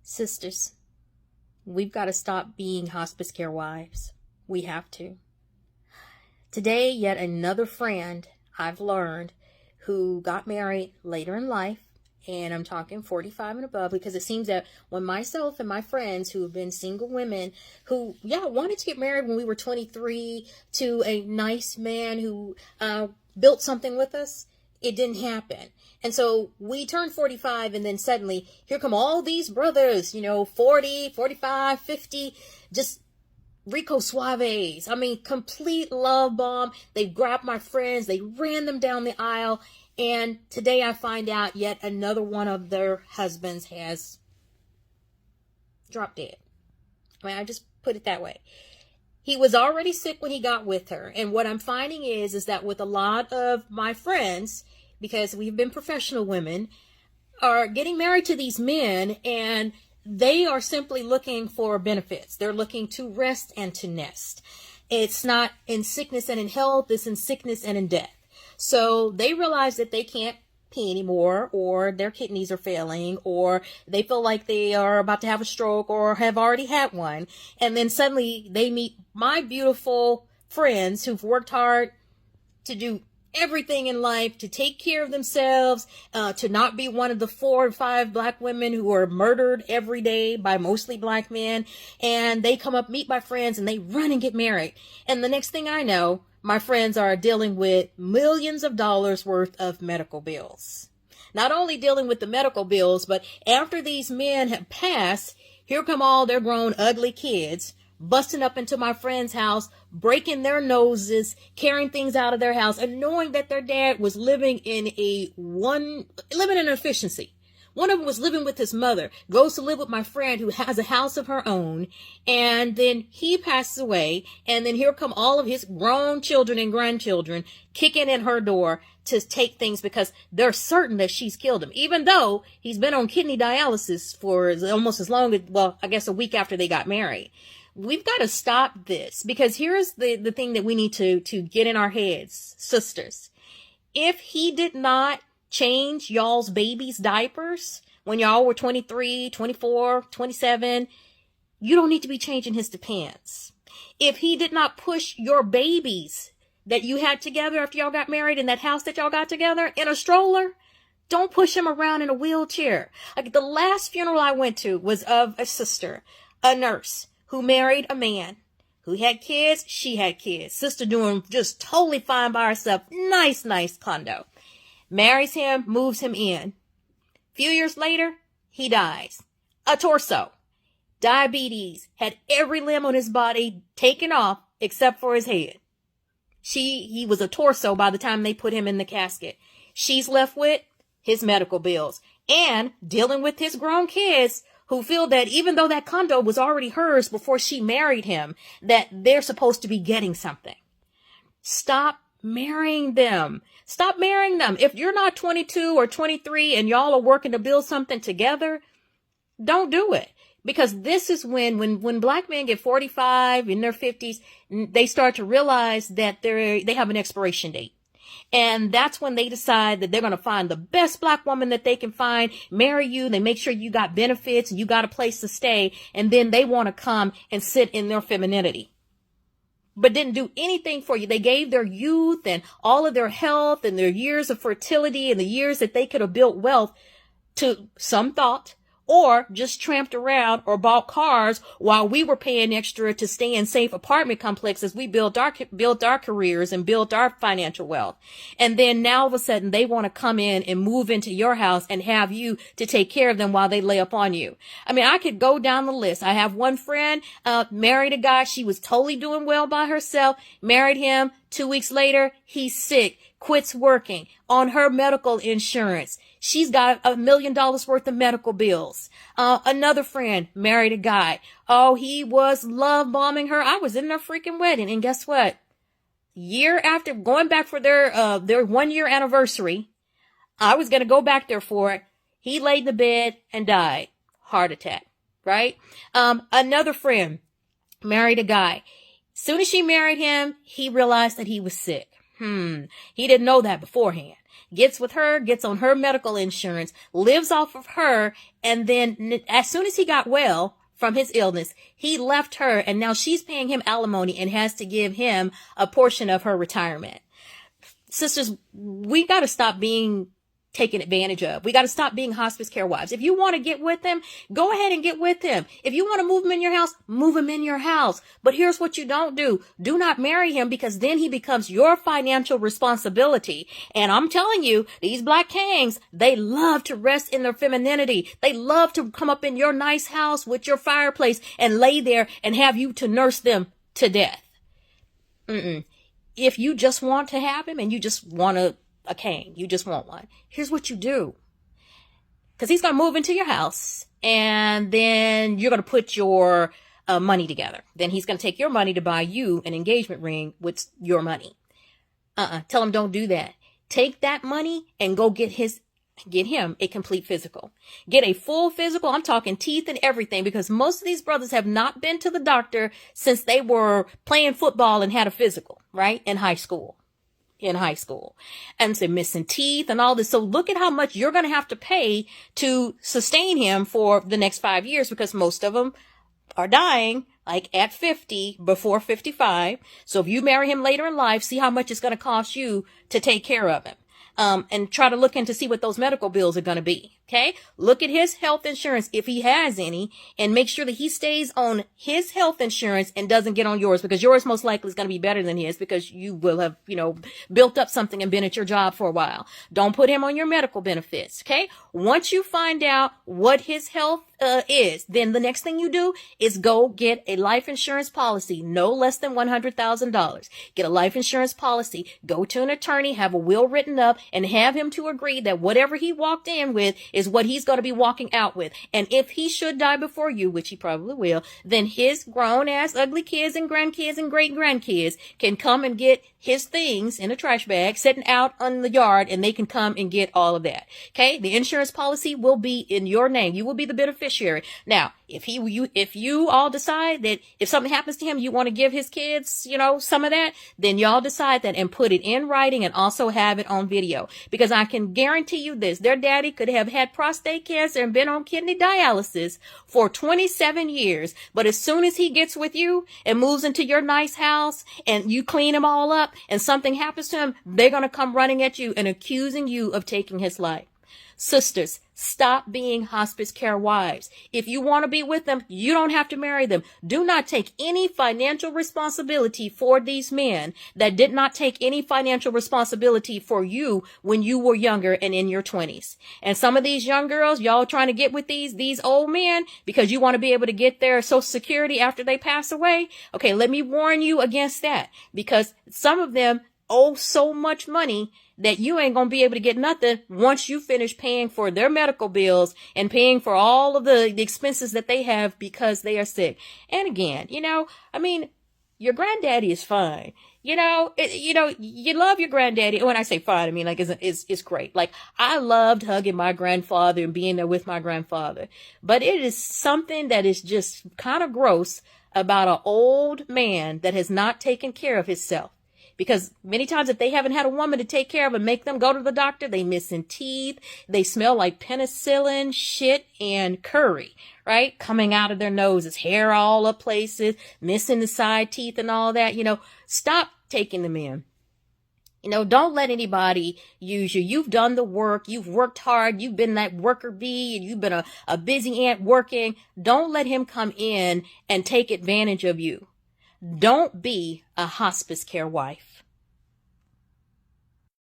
Sisters, we've got to stop being hospice care wives. We have to. Today, yet another friend I've learned who got married later in life, and I'm talking 45 and above, because it seems that when myself and my friends who have been single women who, wanted to get married when we were 23 to a nice man who built something with us, it didn't happen. And so we turned 45, and then suddenly here come all these brothers, 40, 45, 50, just Rico Suaves. I mean, complete love bomb. They grabbed my friends. They ran them down the aisle. And today I find out yet another one of their husbands has dropped dead. I mean, I just put it that way. He was already sick when he got with her. And what I'm finding is that with a lot of my friends, because we've been professional women, are getting married to these men, and they are simply looking for benefits. They're looking to rest and to nest. It's not in sickness and in health, it's in sickness and in death. So they realize that they can't pee anymore, or their kidneys are failing, or they feel like they are about to have a stroke or have already had one. And then suddenly they meet my beautiful friends who've worked hard to do everything in life, to take care of themselves, to not be one of the 4 or 5 black women who are murdered every day by mostly black men. And they come up, meet my friends, and they run and get married. And the next thing I know, my friends are dealing with millions of dollars worth of medical bills. Not only dealing with the medical bills, but after these men have passed, here come all their grown ugly kids busting up into my friend's house, breaking their noses, carrying things out of their house, and knowing that their dad was living in an efficiency. One of them was living with his mother, goes to live with my friend who has a house of her own, and then he passes away, and then here come all of his grown children and grandchildren kicking in her door to take things because they're certain that she's killed him, even though he's been on kidney dialysis for almost as long as, I guess a week after they got married. We've got to stop this, because here's the thing that we need to get in our heads, sisters. If he did not change y'all's babies' diapers when y'all were 23, 24, 27, you don't need to be changing his pants. If he did not push your babies that you had together after y'all got married in that house that y'all got together in a stroller, don't push him around in a wheelchair. Like the last funeral I went to was of a sister, a nurse, who married a man who had kids. She had kids. Sister doing just totally fine by herself. Nice condo. Marries him, moves him in. Few years later, he dies. A torso. Diabetes. Had every limb on his body taken off except for his head. He was a torso by the time they put him in the casket. She's left with his medical bills and dealing with his grown kids who feel that even though that condo was already hers before she married him, that they're supposed to be getting something. Stop marrying them. Stop marrying them. If you're not 22 or 23 and y'all are working to build something together, don't do it. Because this is when black men get 45 in their 50s, they start to realize that they have an expiration date. And that's when they decide that they're going to find the best black woman that they can find, marry you. They make sure you got benefits and you got a place to stay. And then they want to come and sit in their femininity, but didn't do anything for you. They gave their youth and all of their health and their years of fertility and the years that they could have built wealth to some thought, or just tramped around or bought cars while we were paying extra to stay in safe apartment complexes. We built our careers and built our financial wealth. And then now all of a sudden they want to come in and move into your house and have you to take care of them while they lay up on you. I mean, I could go down the list. I have one friend, married a guy. She was totally doing well by herself, married him. 2 weeks later, he's sick, quits working on her medical insurance. She's got $1 million worth of medical bills. Another friend married a guy. Oh, he was love bombing her. I was in their freaking wedding. And guess what? Year after going back for their 1 year anniversary, I was going to go back there for it. He laid in the bed and died. Heart attack, right? Another friend married a guy. Soon as she married him, he realized that he was sick. He didn't know that beforehand. gets with her, gets on her medical insurance, lives off of her, and then as soon as he got well from his illness, he left her, and now she's paying him alimony and has to give him a portion of her retirement. Sisters, we got to stop being taken advantage of. We got to stop being hospice care wives. If you want to get with him, go ahead and get with him. If you want to move him in your house, move him in your house. But here's what you don't do. Do not marry him, because then he becomes your financial responsibility. And I'm telling you, these black kings, they love to rest in their femininity. They love to come up in your nice house with your fireplace and lay there and have you to nurse them to death. If you just want to have him and you just want a king, you just want one, here's what you do. Because he's going to move into your house, and then you're going to put your money together. Then he's going to take your money to buy you an engagement ring with your money. Tell him don't do that. Take that money and go get him a complete physical. Get a full physical. I'm talking teeth and everything, because most of these brothers have not been to the doctor since they were playing football and had a physical, right? In high school. And so missing teeth and all this. So look at how much you're going to have to pay to sustain him for the next 5 years, because most of them are dying like at 50, before 55. So if you marry him later in life, see how much it's going to cost you to take care of him. And try to look into see what those medical bills are going to be. Okay. Look at his health insurance, if he has any, and make sure that he stays on his health insurance and doesn't get on yours, because yours most likely is going to be better than his, because you will have, built up something and been at your job for a while. Don't put him on your medical benefits. Okay. Once you find out what his health is, then the next thing you do is go get a life insurance policy, no less than $100,000. Get a life insurance policy, go to an attorney, have a will written up, and have him to agree that whatever he walked in with is what he's going to be walking out with. And if he should die before you, which he probably will, then his grown ass ugly kids and grandkids and great grandkids can come and get his things in a trash bag sitting out on the yard, and they can come and get all of that. Okay. The insurance policy will be in your name. You will be the beneficiary. Now, if you all decide that if something happens to him, you want to give his kids, some of that, then y'all decide that and put it in writing and also have it on video. Because I can guarantee you this, their daddy could have had prostate cancer and been on kidney dialysis for 27 years. But as soon as he gets with you and moves into your nice house and you clean him all up and something happens to him, they're going to come running at you and accusing you of taking his life. Sisters, stop being hospice care wives. If you want to be with them, you don't have to marry them. Do not take any financial responsibility for these men that did not take any financial responsibility for you when you were younger and in your 20s. And some of these young girls, y'all trying to get with these old men because you want to be able to get their Social Security after they pass away. Okay, let me warn you against that, because some of them owe so much money that you ain't going to be able to get nothing once you finish paying for their medical bills and paying for all of the expenses that they have because they are sick. And again, your granddaddy is fine. You love your granddaddy. When I say fine, I mean, like, it's great. Like, I loved hugging my grandfather and being there with my grandfather. But it is something that is just kind of gross about an old man that has not taken care of himself. Because many times if they haven't had a woman to take care of and make them go to the doctor, they missing teeth, they smell like penicillin, shit, and curry, right? Coming out of their noses, hair all up places, missing the side teeth and all that. Stop taking them in. Don't let anybody use you. You've done the work. You've worked hard. You've been that worker bee, and you've been a busy ant working. Don't let him come in and take advantage of you. Don't be a hospice care wife.